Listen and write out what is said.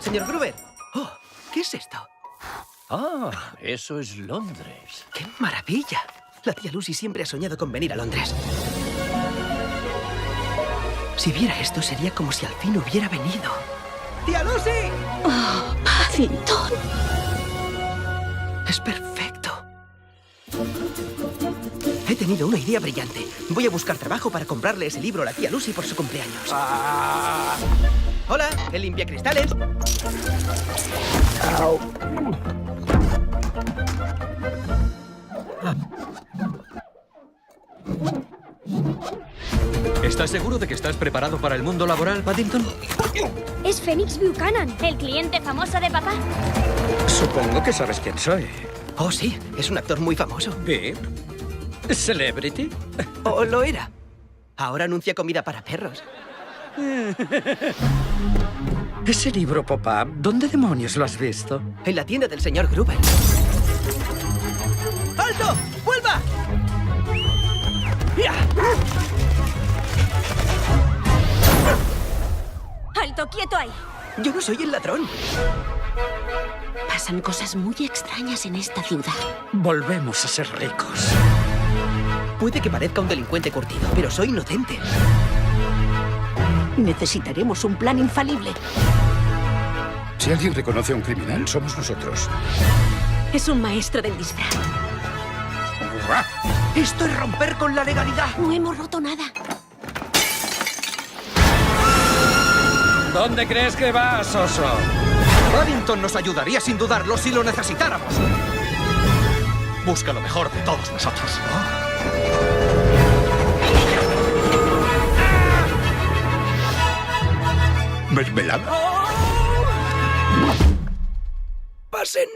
Señor Gruber. Oh, ¿qué es esto? Ah, eso es Londres. ¡Qué maravilla! La tía Lucy siempre ha soñado con venir a Londres. Si viera esto, sería como si al fin hubiera venido. ¡Tía Lucy! Oh, Paddington. Es perfecto. He tenido una idea brillante. Voy a buscar trabajo para comprarle ese libro a la tía Lucy por su cumpleaños. Hola, el limpiacristales. ¿Estás seguro de que estás preparado para el mundo laboral, Paddington? Es Phoenix Buchanan, el cliente famoso de papá. Supongo que sabes quién soy. Oh, sí, es un actor muy famoso. ¿Vip? ¿Celebrity? O lo era. Ahora anuncia comida para perros. Ese libro pop-up, ¿dónde demonios lo has visto? En la tienda del señor Gruber. ¡Alto! ¡Vuelva! ¡Ya! ¡Alto, quieto ahí! Yo no soy el ladrón. Pasan cosas muy extrañas en esta ciudad. Volvemos a ser ricos. Puede que parezca un delincuente curtido, pero soy inocente. Necesitaremos un plan infalible. Si alguien reconoce a un criminal, somos nosotros. Es un maestro del disfraz. ¡Esto es romper con la legalidad! No hemos roto nada. ¿Dónde crees que vas, oso? Paddington nos ayudaría sin dudarlo si lo necesitáramos. Busca lo mejor de todos nosotros. ¿Mermelada? ¡Pasen!